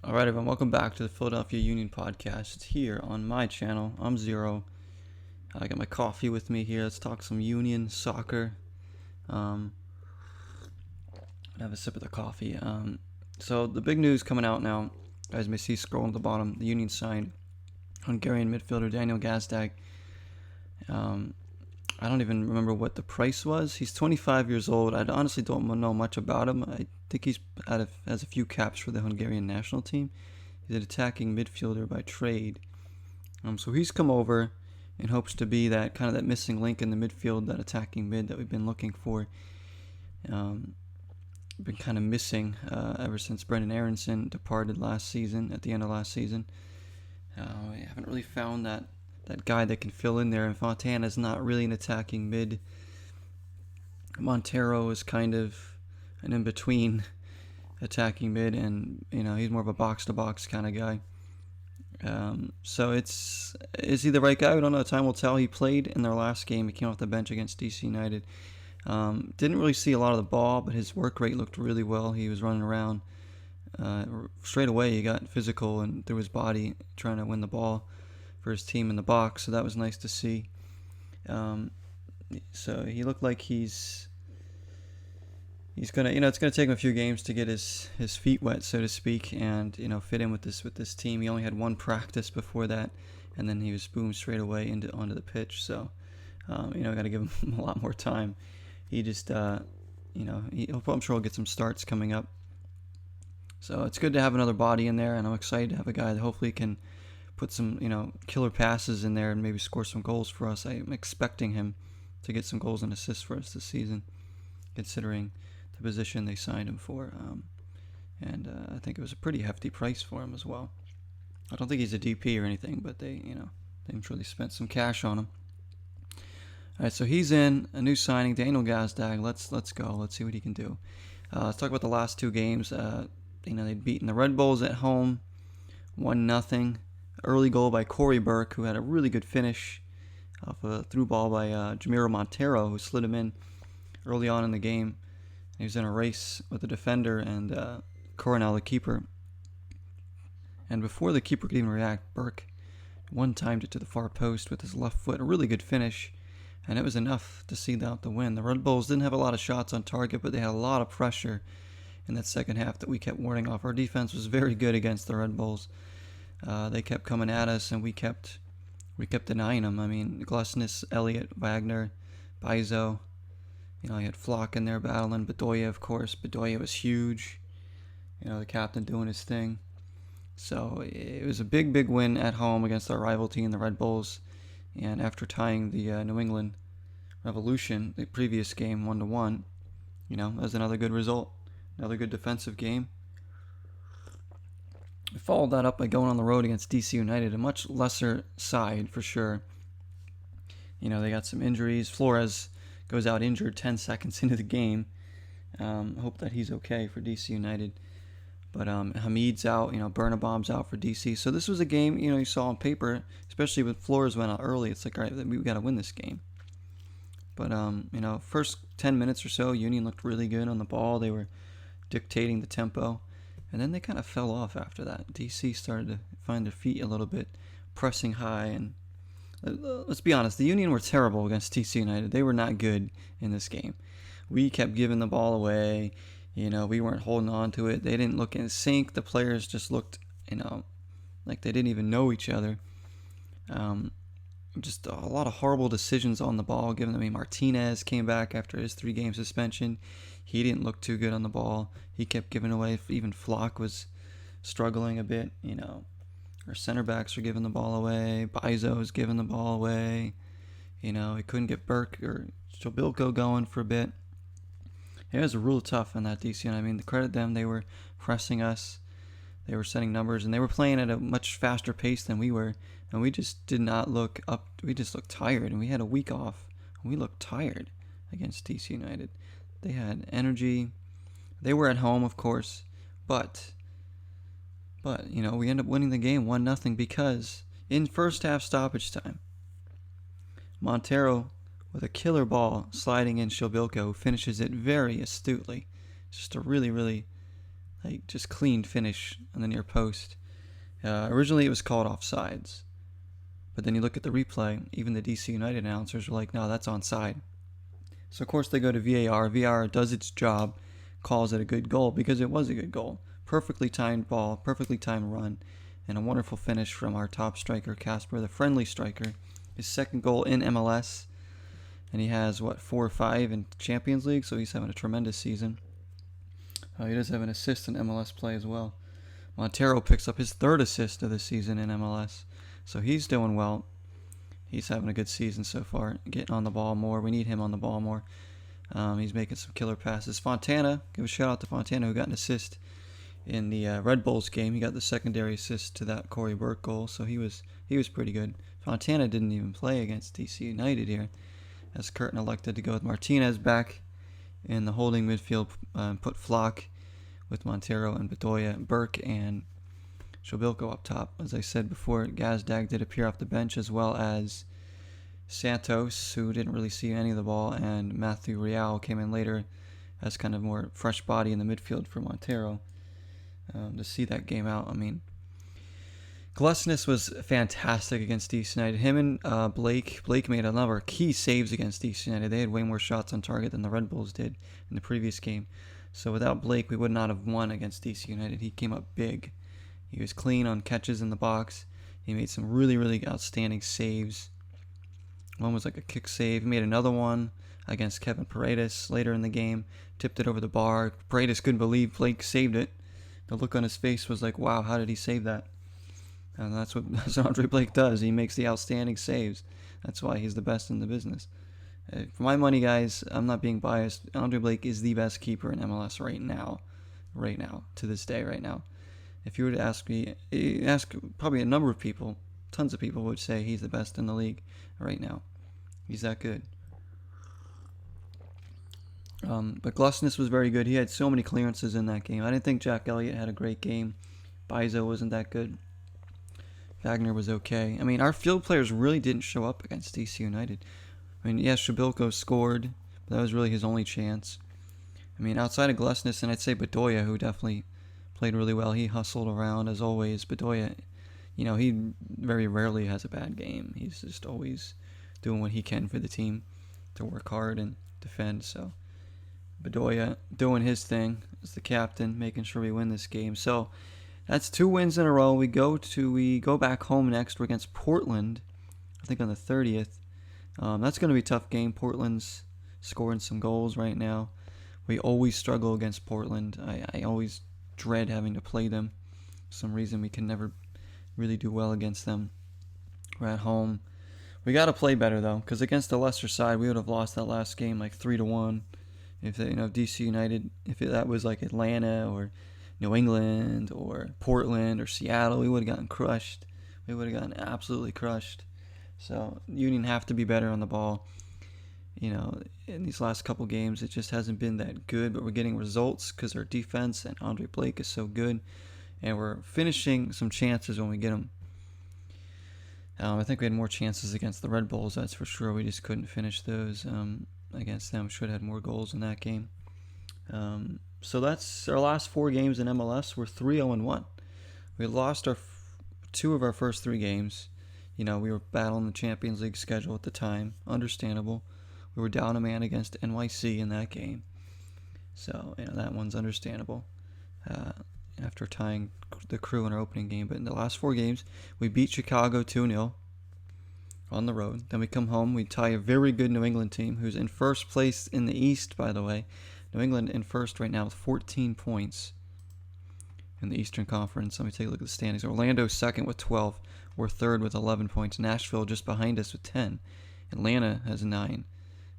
Alright, everyone, welcome back to the Philadelphia Union podcast. It's here on my channel. I'm Zero. I got my coffee with me here. Let's talk some Union soccer. Have a sip of the coffee. So the big news coming out now, as you may see scrolling at the bottom, the Union signed Hungarian midfielder Daniel Gazdag. I don't even remember what the price was. He's 25 years old. I honestly don't know much about him. I think he's has a few caps for the Hungarian national team. He's an attacking midfielder by trade. So he's come over in hopes to be that kind of that missing link in the midfield, that attacking mid that we've been looking for. Been kind of missing ever since Brendan Aronson departed last season, at the end of last season. We haven't really found that guy that can fill in there, and Fontana is not really an attacking mid. Montero is kind of an in-between attacking mid, and he's more of a box-to-box kind of guy. So is he the right guy? We don't know. Time will tell. He played in their last game. He came off the bench against DC United. Didn't really see a lot of the ball, but his work rate looked really well. He was running around. Straight away, he got physical and threw his body trying to win the ball for his team in the box, so that was nice to see. So he looked like he's gonna, it's gonna take him a few games to get his feet wet, so to speak, and fit in with this team. He only had one practice before that, and then he was boomed straight away onto the pitch. So got to give him a lot more time. He just I'm sure he'll get some starts coming up. So it's good to have another body in there, and I'm excited to have a guy that hopefully can put some, killer passes in there and maybe score some goals for us. I'm expecting him to get some goals and assists for us this season, considering the position they signed him for. And I think it was a pretty hefty price for him as well. I don't think he's a DP or anything, but I'm sure they spent some cash on him. All right, so he's in, a new signing, Daniel Gazdag. Let's go. Let's see what he can do. Let's talk about the last two games. They'd beaten the Red Bulls at home, 1-0. Early goal by Corey Burke, who had a really good finish off a through ball by Jamiro Montero, who slid him in early on in the game. He was in a race with the defender and Coronel, the keeper. And before the keeper could even react, Burke one-timed it to the far post with his left foot. A really good finish, and it was enough to see out the win. The Red Bulls didn't have a lot of shots on target, but they had a lot of pressure in that second half that we kept warding off. Our defense was very good against the Red Bulls. They kept coming at us, and we kept denying them. I mean, Glesnes, Elliott, Wagner, Bizo. You had Flock in there battling. Bedoya, of course. Bedoya was huge. The captain doing his thing. So it was a big, big win at home against our rival team, the Red Bulls. And after tying the New England Revolution, the previous game 1-1, that was another good result. Another good defensive game. We followed that up by going on the road against DC United, a much lesser side for sure. They got some injuries. Flores goes out injured 10 seconds into the game. Hope that he's okay for DC United. But Hamid's out, Bernabom's out for DC. So this was a game, you saw on paper, especially when Flores went out early. It's like, all right, we got to win this game. But, first 10 minutes or so, Union looked really good on the ball. They were dictating the tempo. And then they kind of fell off after that. DC started to find their feet a little bit, pressing high. And let's be honest, the Union were terrible against DC United. They were not good in this game. We kept giving the ball away. We weren't holding on to it. They didn't look in sync. The players just looked, like they didn't even know each other. Just a lot of horrible decisions on the ball. Martinez came back after his 3-game suspension. He didn't look too good on the ball. He kept giving away. Even Flock was struggling a bit. Our center backs were giving the ball away. Bizo was giving the ball away. He couldn't get Burke or Jobilko going for a bit. It was real tough in that DC. I mean, to credit them, they were pressing us. They were setting numbers, and they were playing at a much faster pace than we were. And we just did not look up. We just looked tired, and we had a week off. And we looked tired against DC United. They had energy. They were at home, of course, but we ended up winning the game 1-0 because in first half stoppage time, Montero with a killer ball sliding in Jobilko, who finishes it very astutely. Just a really, really like just clean finish on the near post. Originally it was called offsides, but then you look at the replay, even the DC United announcers were like, no, that's onside. So of course they go to VAR. VAR does its job, calls it a good goal because it was a good goal. Perfectly timed ball, perfectly timed run, and a wonderful finish from our top striker, Casper, the friendly striker. His second goal in MLS, and he has, 4 or 5 in Champions League, so he's having a tremendous season. He does have an assist in MLS play as well. Montero picks up his 3rd assist of the season in MLS, so he's doing well. He's having a good season so far, getting on the ball more. We need him on the ball more. He's making some killer passes. Fontana, give a shout out to Fontana, who got an assist in the Red Bulls game. He got the secondary assist to that Corey Burke goal, so he was pretty good. Fontana didn't even play against DC United here, as Curtin elected to go with Martinez back in the holding midfield, put Flock with Montero and Bedoya, Burke and Shobilko up top. As I said before, Gazdag did appear off the bench, as well as Santos, who didn't really see any of the ball, and Matthew Real came in later as kind of more fresh body in the midfield for Montero to see that game out. I mean, Glesnes was fantastic against DC United. Him and Blake made a number of key saves against DC United. They had way more shots on target than the Red Bulls did in the previous game. So without Blake, we would not have won against DC United. He came up big. He was clean on catches in the box. He made some really, really outstanding saves. One was like a kick save. He made another one against Kevin Paredes later in the game. Tipped it over the bar. Paredes couldn't believe Blake saved it. The look on his face was like, wow, how did he save that? And that's what Andre Blake does. He makes the outstanding saves. That's why he's the best in the business. For my money, guys, I'm not being biased. Andre Blake is the best keeper in MLS right now, to this day, right now. If you were to ask me, probably a number of people, tons of people would say he's the best in the league right now. He's that good. But Glesnes was very good. He had so many clearances in that game. I didn't think Jack Elliott had a great game. Bizo wasn't that good. Wagner was okay. I mean, our field players really didn't show up against DC United. I mean, yes, Shobilko scored, but that was really his only chance. I mean, outside of Glesnes, and I'd say Bedoya, who definitely played really well. He hustled around as always. Bedoya, he very rarely has a bad game. He's just always doing what he can for the team to work hard and defend. So Bedoya doing his thing as the captain, making sure we win this game. So that's 2 wins in a row. We go back home next. We're against Portland, I think on the 30th. That's going to be a tough game. Portland's scoring some goals right now. We always struggle against Portland. I always dread having to play them. For some reason we can never really do well against them. We're at home. We got to play better though, because against the lesser side, we would have lost that last game like 3-1. If DC United, that was like Atlanta or New England or Portland or Seattle, we would have gotten crushed. We would have gotten absolutely crushed. So Union have to be better on the ball. In these last couple games, it just hasn't been that good, but we're getting results because our defense and Andre Blake is so good, and we're finishing some chances when we get them. I think we had more chances against the Red Bulls, that's for sure. We just couldn't finish those against them. Should have had more goals in that game. So that's our last 4 games in MLS. We're 3-0-1. We lost 2 of our first 3 games. We were battling the Champions League schedule at the time. Understandable. We were down a man against NYC in that game. So, that one's understandable. After tying the Crew in our opening game. But in the last 4 games, we beat Chicago 2-0 on the road. Then we come home. We tie a very good New England team, who's in first place in the East, by the way. New England in first right now with 14 points in the Eastern Conference. Let me take a look at the standings. Orlando's second with 12. We're third with 11 points. Nashville just behind us with 10. Atlanta has 9.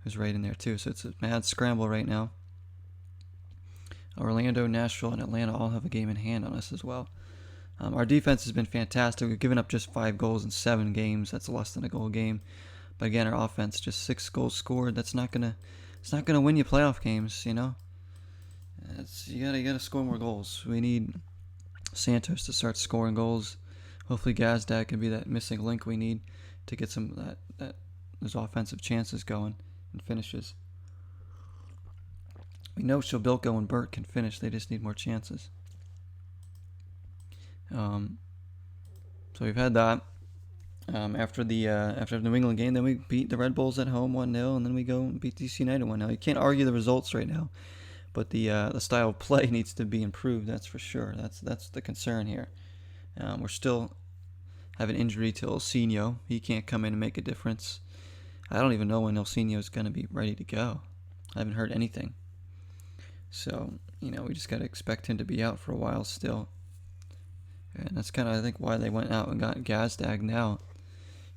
Who's right in there too. So it's a mad scramble right now. Orlando, Nashville, and Atlanta all have a game in hand on us as well. Our defense has been fantastic. We've given up just 5 goals in 7 games. That's less than a goal a game. But again, our offense, just 6 goals scored. It's not gonna win you playoff games. You gotta score more goals. We need Santos to start scoring goals. Hopefully, Gazdag can be that missing link we need to get some those offensive chances going and finishes. We know Shobilko and Burke can finish. They just need more chances. So we've had that. After the New England game, then we beat the Red Bulls at home 1-0, and then we go and beat DC United 1-0. You can't argue the results right now, but the style of play needs to be improved. That's for sure. That's the concern here. We're still have an injury to Ilsinho. He can't come in and make a difference. I don't even know when Ilsinho is going to be ready to go. I haven't heard anything. So, we just got to expect him to be out for a while still. And that's kind of, I think, why they went out and got Gazdag now.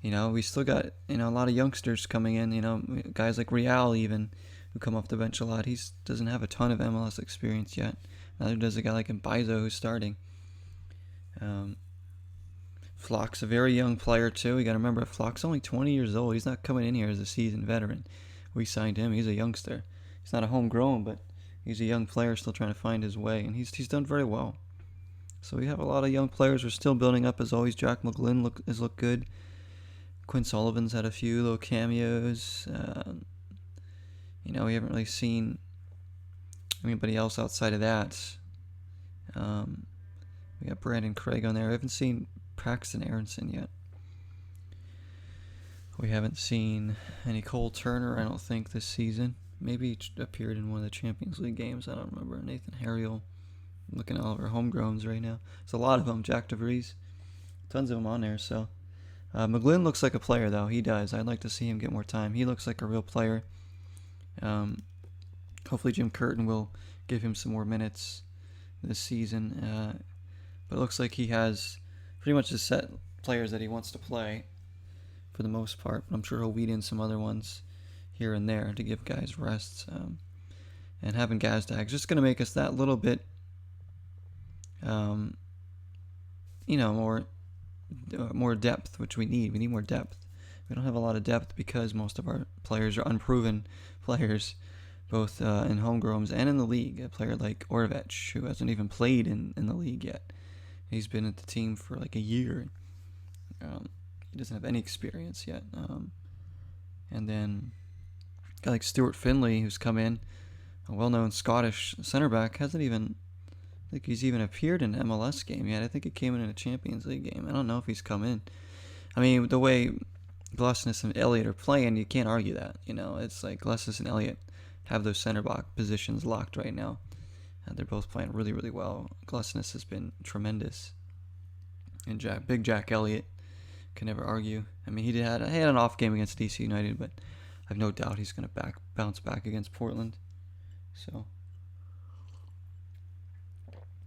We still got, a lot of youngsters coming in, guys like Real even, who come off the bench a lot. He doesn't have a ton of MLS experience yet. Neither does a guy like Mbaizo who's starting. Flock's a very young player too. You got to remember, Flock's only 20 years old. He's not coming in here as a seasoned veteran. We signed him. He's a youngster. He's not a homegrown, but he's a young player still trying to find his way, and he's done very well. So we have a lot of young players. We're still building up as always. Jack McGlynn has looked good. Quinn Sullivan's had a few little cameos. We haven't really seen anybody else outside of that. We got Brandon Craig on there. We haven't seen Paxton Aronson yet. We haven't seen any Cole Turner, I don't think, this season. Maybe he appeared in one of the Champions League games. I don't remember. Nathan Harriel. Looking at all of our homegrowns right now. There's a lot of them. Jack DeVries. Tons of them on there. So McGlynn looks like a player, though. He does. I'd like to see him get more time. He looks like a real player. Hopefully Jim Curtin will give him some more minutes this season. But it looks like he has pretty much the set players that he wants to play for the most part. But I'm sure he'll weed in some other ones here and there to give guys rests. And having Gazdag is just going to make us that little bit more depth, which we need. We need more depth. We don't have a lot of depth because most of our players are unproven players, both in homegrowns and in the league. A player like Orvech, who hasn't even played in the league yet. He's been at the team for like a year. He doesn't have any experience yet. And then a guy like Stuart Finley, who's come in, a well-known Scottish center back, hasn't even... I think he's even appeared in an MLS game yet. I think he came in a Champions League game. I don't know if he's come in. I mean, the way Glesnes and Elliott are playing, you can't argue that. It's like Glesnes and Elliott have those center back positions locked right now. They're both playing really, really well. Glesnes has been tremendous. And Big Jack Elliott can never argue. I mean, he had an off game against DC United, but I have no doubt he's going to bounce back against Portland. So...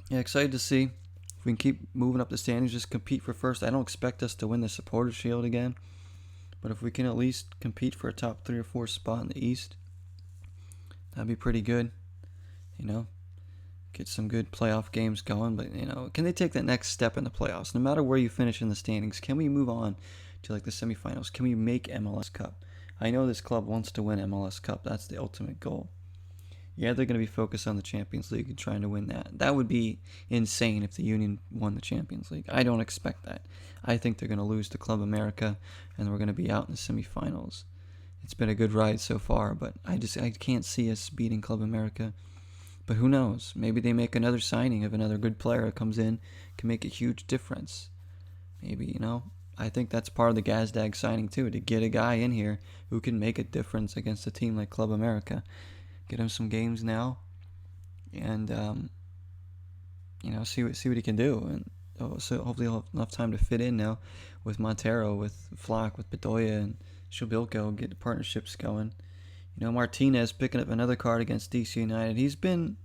yeah, excited to see if we can keep moving up the standings, just compete for first. I don't expect us to win the Supporters' Shield again, but if we can at least compete for a top 3 or 4 spot in the East, that'd be pretty good. Get some good playoff games going, but can they take that next step in the playoffs? No matter where you finish in the standings, can we move on to like the semifinals? Can we make MLS Cup? I know this club wants to win MLS Cup. That's the ultimate goal. Yeah, they're going to be focused on the Champions League and trying to win that. That would be insane if the Union won the Champions League. I don't expect that. I think they're going to lose to Club America, and we're going to be out in the semifinals. It's been a good ride so far, but I can't see us beating Club America. But who knows? Maybe they make another signing of another good player that comes in, can make a huge difference. Maybe, I think that's part of the Gazdag signing too, to get a guy in here who can make a difference against a team like Club America. Get him some games now, and see what he can do, and so hopefully he'll have enough time to fit in now with Montero, with Flock, with Bedoya, and Shubilko, get the partnerships going. Martinez picking up another card against DC United. He's been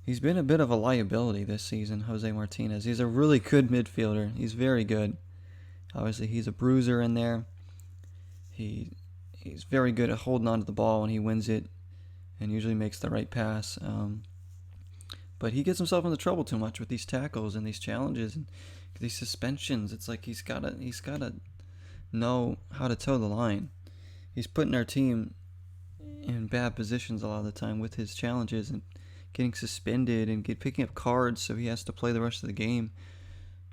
a bit of a liability this season, Jose Martinez. He's a really good midfielder. He's very good. Obviously, he's a bruiser in there. He's very good at holding on to the ball when he wins it and usually makes the right pass. But he gets himself into trouble too much with these tackles and these challenges and these suspensions. It's like he's gotta know how to toe the line. He's putting our team in bad positions a lot of the time with his challenges and getting suspended and picking up cards, so he has to play the rest of the game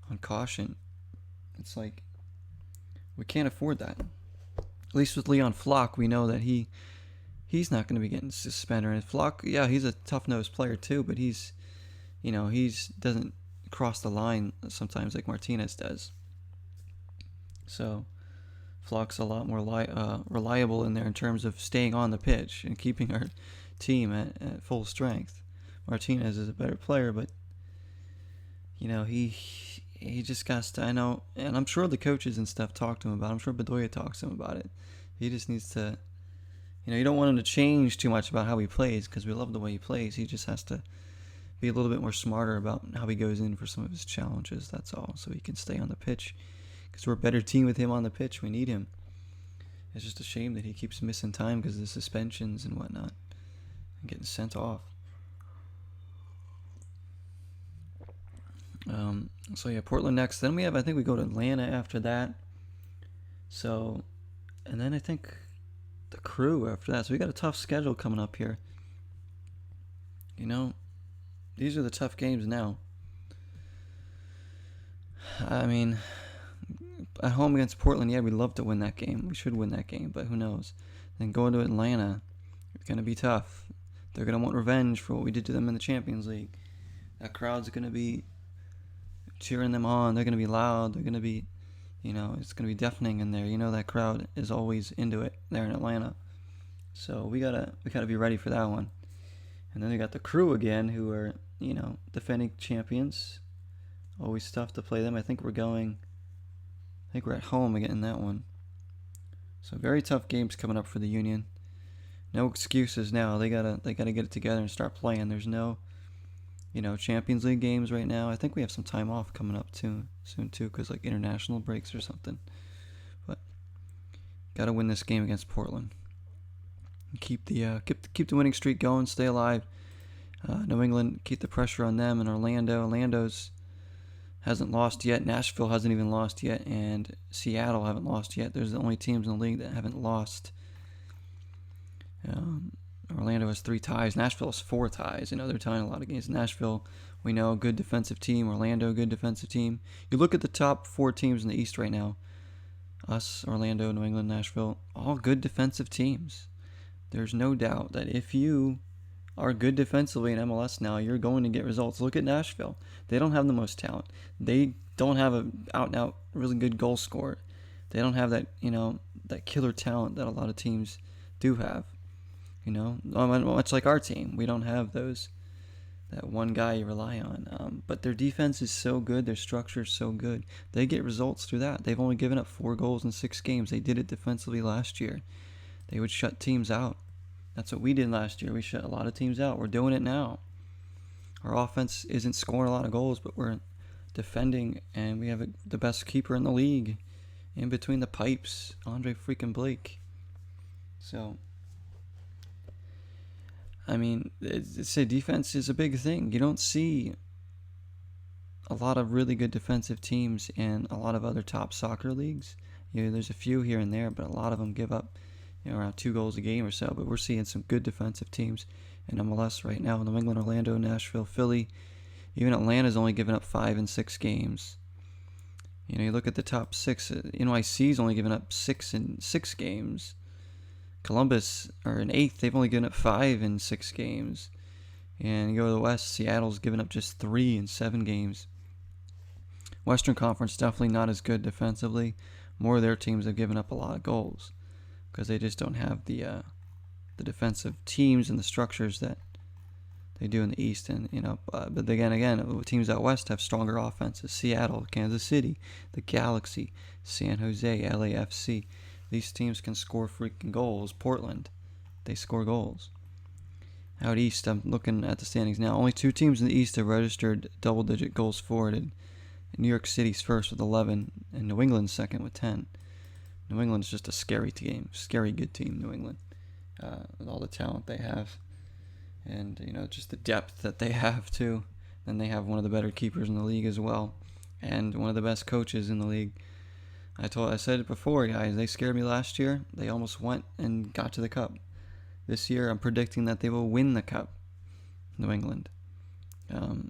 on caution. It's like we can't afford that. At least with Leon Flock, we know that he's not going to be getting suspended. And Flock, yeah, he's a tough-nosed player too, but he doesn't cross the line sometimes like Martinez does. So Flock's a lot more reliable in there in terms of staying on the pitch and keeping our team at full strength. Martinez is a better player, but he just got to, I know, and I'm sure the coaches and stuff talk to him about it. I'm sure Bedoya talks to him about it. He just needs to, you don't want him to change too much about how he plays because we love the way he plays. He just has to be a little bit more smarter about how he goes in for some of his challenges, that's all, so he can stay on the pitch because we're a better team with him on the pitch. We need him. It's just a shame that he keeps missing time because of the suspensions and whatnot and getting sent off. So yeah, Portland next. Then I think we go to Atlanta after that. So, and then I think the Crew after that. So we got a tough schedule coming up here. These are the tough games now. I mean, at home against Portland, yeah, we'd love to win that game. We should win that game, but who knows? Then going to Atlanta, it's going to be tough. They're going to want revenge for what we did to them in the Champions League. That crowd's going to be cheering them on. They're going to be loud. They're going to be, it's going to be deafening in there. That crowd is always into it there in Atlanta. So we gotta be ready for that one. And then we got the Crew again, who are, defending champions. Always tough to play them. I think we're at home again in that one. So very tough games coming up for the Union. No excuses now. They gotta get it together and start playing. There's no, Champions League games right now. I think we have some time off coming up soon too, because like international breaks or something. But gotta win this game against Portland. Keep the winning streak going. Stay alive. New England, keep the pressure on them. And Orlando's hasn't lost yet. Nashville hasn't even lost yet, and Seattle haven't lost yet. There's the only teams in the league that haven't lost. Orlando has 3 ties. Nashville has 4 ties. They're tying a lot of games. Nashville, we know, good defensive team. Orlando, good defensive team. You look at the top 4 teams in the East right now. Us, Orlando, New England, Nashville, all good defensive teams. There's no doubt that if you are good defensively in MLS now, you're going to get results. Look at Nashville. They don't have the most talent. They don't have an out-and-out really good goal scorer. They don't have that, that killer talent that a lot of teams do have. Much like our team. We don't have that one guy you rely on. But their defense is so good. Their structure is so good. They get results through that. They've only given up 4 goals in 6 games. They did it defensively last year. They would shut teams out. That's what we did last year. We shut a lot of teams out. We're doing it now. Our offense isn't scoring a lot of goals, but we're defending, and we have the best keeper in the league in between the pipes, Andre freaking Blake. So, I mean, defense is a big thing. You don't see a lot of really good defensive teams in a lot of other top soccer leagues. There's a few here and there, but a lot of them give up around 2 goals a game or so. But we're seeing some good defensive teams in MLS right now. New England, Orlando, Nashville, Philly. Even Atlanta's only given up 5 in 6 games. You look at the top 6. NYC's only given up 6 in 6 games. Columbus are in 8th. They've only given up 5 in 6 games. And you go to the West, Seattle's given up just 3 in 7 games. Western Conference definitely not as good defensively. More of their teams have given up a lot of goals because they just don't have the defensive teams and the structures that they do in the East. And but again, teams out West have stronger offenses. Seattle, Kansas City, the Galaxy, San Jose, LAFC. These teams can score freaking goals. Portland, they score goals. Out East, I'm looking at the standings now. Only 2 teams in the East have registered double-digit goals for it. New York City's first with 11, and New England's second with 10. New England's just a scary team, scary good team, New England, with all the talent they have. And, just the depth that they have, too. Then they have one of the better keepers in the league as well, and one of the best coaches in the league. I said it before, guys, they scared me last year. They almost went and got to the Cup. This year, I'm predicting that they will win the Cup, New England.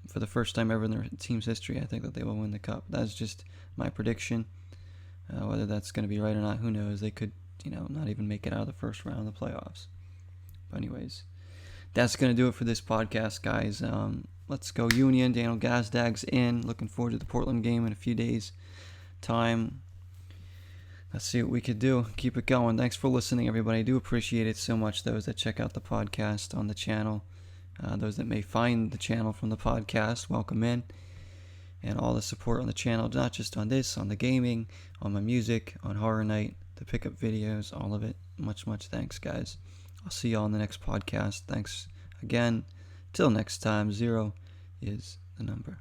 For the first time ever in their team's history, I think that they will win the Cup. That's just my prediction. Whether that's going to be right or not, who knows? They could, not even make it out of the first round of the playoffs. But anyways, that's going to do it for this podcast, guys. Let's go Union. Daniel Gazdag's in. Looking forward to the Portland game in a few days' time. Let's see what we could do. Keep it going. Thanks for listening, everybody. I do appreciate it so much, those that check out the podcast on the channel. Those that may find the channel from the podcast, welcome in. And all the support on the channel, not just on this, on the gaming, on my music, on Horror Night, the pickup videos, all of it. Much thanks, guys. I'll see y'all in the next podcast. Thanks again. Till next time, 0 is the number.